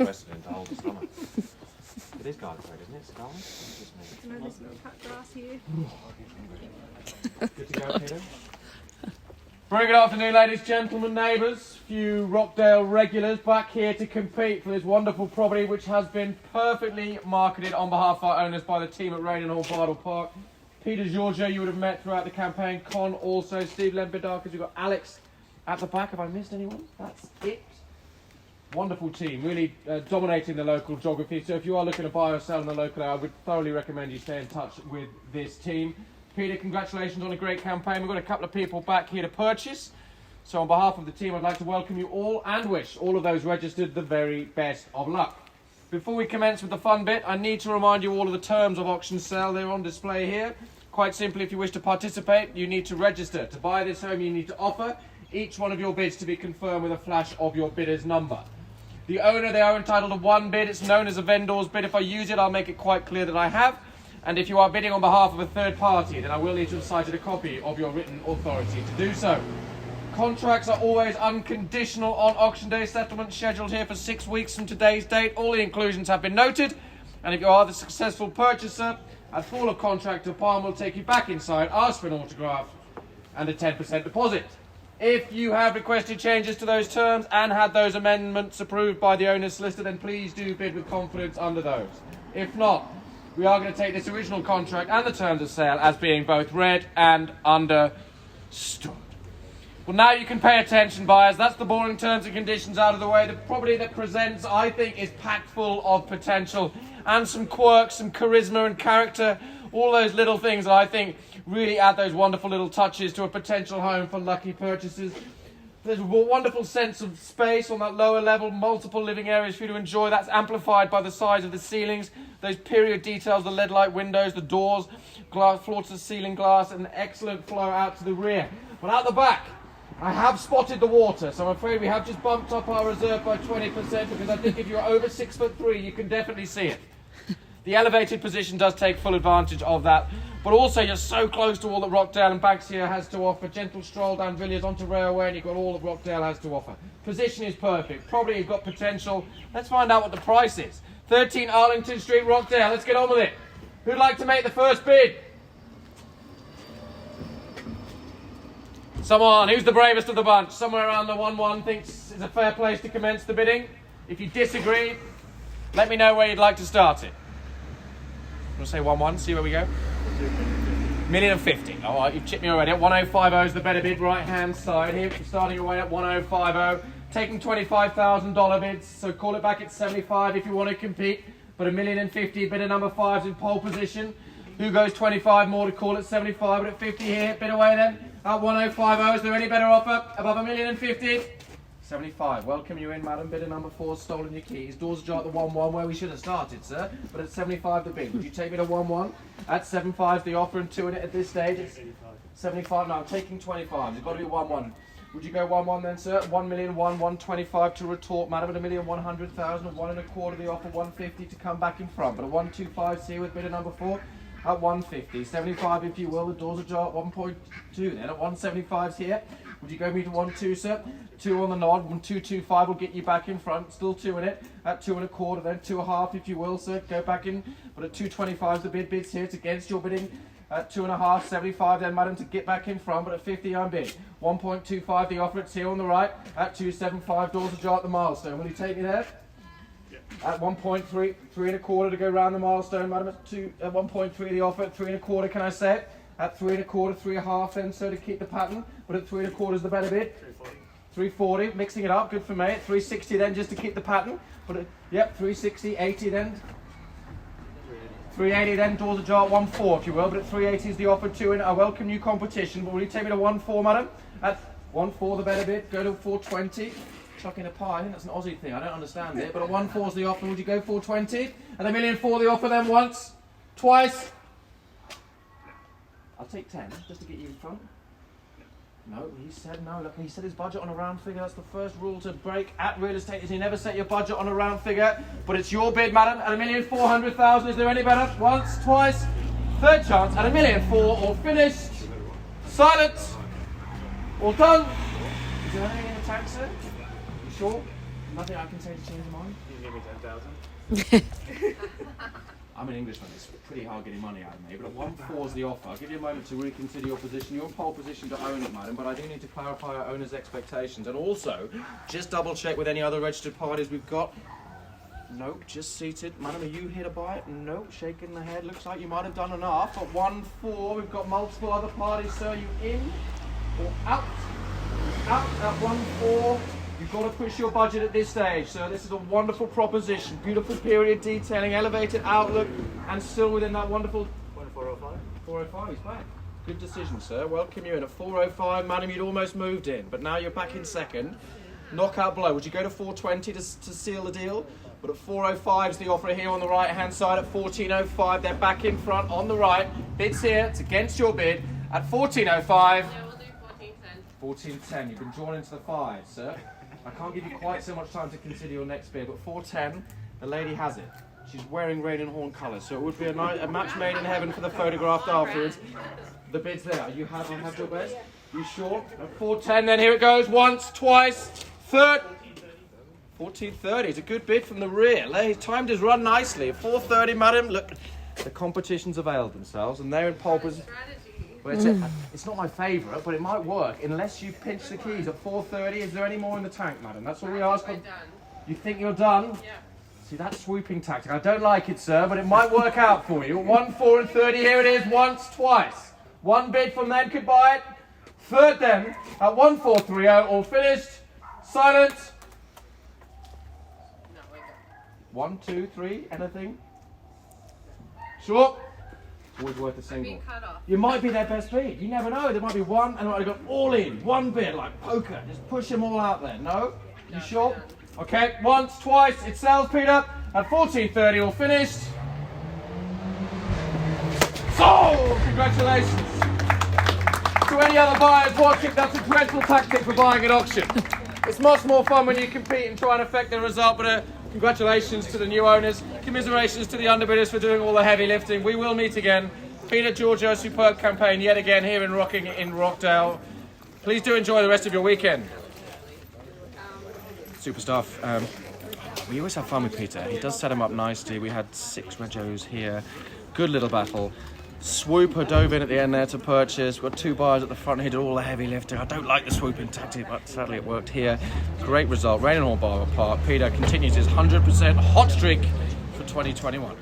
Western to hold the stomach. It is garlic bread, isn't it? It's garlic? Can I this little cut grass here? Good to go, Peter? Very good afternoon, ladies, gentlemen, neighbours. Few Rockdale regulars back here to compete for this wonderful property, which has been perfectly marketed on behalf of our owners by the team at Raine and Horne Bardwell Park. Peter Georgiou, you would have met throughout the campaign. Con also, Steve Lembedarkers. You've got Alex at the back. Have I missed anyone? That's it. Wonderful team, really dominating the local geography. So if you are looking to buy or sell in the local area, I would thoroughly recommend you stay in touch with this team. Peter, congratulations on a great campaign. We've got a couple of people back here to purchase. So on behalf of the team, I'd like to welcome you all and wish all of those registered the very best of luck. Before we commence with the fun bit, I need to remind you all of the terms of auction sale. They're on display here. Quite simply, if you wish to participate, you need to register. To buy this home, you need to offer each one of your bids to be confirmed with a flash of your bidder's number. The owner, they are entitled to one bid. It's known as a vendor's bid. If I use it, I'll make it quite clear that I have. And if you are bidding on behalf of a third party, then I will need to have cited a copy of your written authority to do so. Contracts are always unconditional on auction day. Settlement scheduled here for 6 weeks from today's date. All the inclusions have been noted. And if you are the successful purchaser, at fall of contract, the farm will take you back inside, ask for an autograph and a 10% deposit. If you have requested changes to those terms and had those amendments approved by the owner's solicitor, then please do bid with confidence under those. If not, we are going to take this original contract and the terms of sale as being both read and understood. Well, now you can pay attention, buyers. That's the boring terms and conditions out of the way. The property that presents, I think, is packed full of potential and some quirks, some charisma and character. All those little things that I think really add those wonderful little touches to a potential home for lucky purchasers. There's a wonderful sense of space on that lower level, multiple living areas for you to enjoy. That's amplified by the size of the ceilings, those period details, the lead light windows, the doors, glass, floor to ceiling glass, and an excellent flow out to the rear. But out the back, I have spotted the water, so I'm afraid we have just bumped up our reserve by 20% because I think if you're over 6'3", you can definitely see it. The elevated position does take full advantage of that. But also, you're so close to all that Rockdale and Banksia has to offer. Gentle stroll down Villiers onto Railway, and you've got all that Rockdale has to offer. Position is perfect. Probably you've got potential. Let's find out what the price is. 13 Arlington Street, Rockdale. Let's get on with it. Who'd like to make the first bid? Someone. Who's the bravest of the bunch? Somewhere around the 1-1 thinks it's a fair place to commence the bidding. If you disagree, let me know where you'd like to start it. We'll say 1-1, see where we go. $1,050,000. All right, you've chipped me already. At 1,050 is the better bid, right-hand side here. Starting away at 1,050, taking $25,000 bids. So call it back at 75 if you want to compete. But $1,050,000, bidder number 5's in pole position. Who goes 25 more to call it 75? But at 50 here, bid away then. At 1,050, is there any better offer above $1,050,000? 75. Welcome you in, madam. Bidder number 4's stolen your keys. Doors ajar at the 1-1 where we should have started, sir. But at 75 the bid. Would you take me to 1-1? At 75's the offer and 2 in it at this stage. It's 75. No, I'm taking 25. It's got to be 1-1. Would you go 1-1 then, sir? 1,001,125 to retort, madam. At $1,100,000. 1 1/4 the offer. 150 to come back in front. But a 125 here with bidder number 4. At 150. 75 if you will. The doors ajar at 1.2 then. At 175's here. Would you go me to 1-2, sir? 2 on the nod. 225 will get you back in front. Still 2 in it. At 2 1/4, then 2 1/2 if you will, sir. Go back in. But at 225's the bids here. It's against your bidding. At 2 1/2, 75 then, madam, to get back in front. But at 50 I'm bid. 1.25 the offer. It's here on the right. At 275, doors ajar at the milestone. Will you take me there? At 1.3, 3 1/4 to go round the milestone, madam. At 1.3 the offer. At 3 1/4, can I say it? At 3 1/4, 3 1/2 then, so to keep the pattern. But at 3 1/4 is the better bid. 340, mixing it up, good for me. At 360 then, just to keep the pattern. But at, yep, 360, 80 then. 380 then, doors ajar at 1.4 if you will. But at 380 is the offer, 2 in. I welcome new competition. But will you take me to 1.4, madam? At 1.4 the better bid. Go to 420. Chucking a pie, I think that's an Aussie thing. I don't understand it. But at 1.4 is the offer. Would you go 420? And $1,004,000 the offer then once, twice. I'll take 10 just to get you in front. No, he said no. Look, he set his budget on a round figure. That's the first rule to break at real estate, is you never set your budget on a round figure. But it's your bid, madam, at $1,400,000. Is there any better? Once, twice, third chance at $1,004,000. All finished. Silence. All done. Is there anything in the tank, sir? You sure? Nothing I can say to change your mind? give me 10,000? I'm an Englishman, it's pretty hard getting money out of me, but at 1-4 is the offer. I'll give you a moment to reconsider your position. You're in pole position to own it, madam, but I do need to clarify our owner's expectations. And also, just double check with any other registered parties we've got. Nope, just seated. Madam, are you here to buy it? Nope, shaking the head. Looks like you might have done enough. At 1-4, we've got multiple other parties, sir. Are you in or out? Out at 1-4. You've got to push your budget at this stage, so this is a wonderful proposition. Beautiful period detailing, elevated outlook, and still within that wonderful... 405? 405, he's back. Good decision, sir. Welcome you in. At 405, madam, you'd almost moved in, but now you're back in second. Knockout blow. Would you go to 420 to seal the deal? But at 405 is the offer here on the right-hand side. At 1405, they're back in front on the right. Bid's here. It's against your bid. At 1405... Yeah, we'll do 1410. 1410. You've been drawn into the five, sir. I can't give you quite so much time to consider your next bid, but 410, the lady has it. She's wearing Raine and Horne colours, so it would be a match made in heaven for the photograph afterwards. The bid's there. You have your bid? You sure? At 410, then here it goes. Once, twice, third. 1430 is a good bid from the rear. He's timed his run nicely. At 430, madam, look, the competition's availed themselves, and they're in pole position. Well, it's not my favourite, but it might work unless you pinch the keys at 4:30. Is there any more in the tank, madam? That's all we ask. We're done. You think you're done? Yeah. See, that swooping tactic. I don't like it, sir, but it might work out for you. 1, 4, and 30. Here it is. Once, twice. One bid from them could buy it. Third then at 1430. All finished. Silent. No, we're good. 1, 2, 3. Anything? Sure. It's always worth a single. Being cut off. You might be their best bid. You never know. There might be one, and I've got all in. One bid, like poker. Just push them all out there. No? You sure? Okay, once, twice. It sells, Peter. At 1430, all finished. Sold! Congratulations. To any other buyers watching, that's a dreadful tactic for buying at auction. It's much more fun when you compete and try and affect the result, but congratulations to the new owners. Commiserations to the underbidders for doing all the heavy lifting. We will meet again. Peter, Georgiou, superb campaign yet again here in Rockdale. Please do enjoy the rest of your weekend. Super stuff. We always have fun with Peter. He does set him up nicely. We had 6 Regos here. Good little battle. Swooper dove in at the end there to purchase. We've got 2 buyers at the front here, did all the heavy lifting. I don't like the swooping tactic, but sadly it worked here. Great result. Raine and Horne Bardwell Park. Peter continues his 100% hot streak for 2021.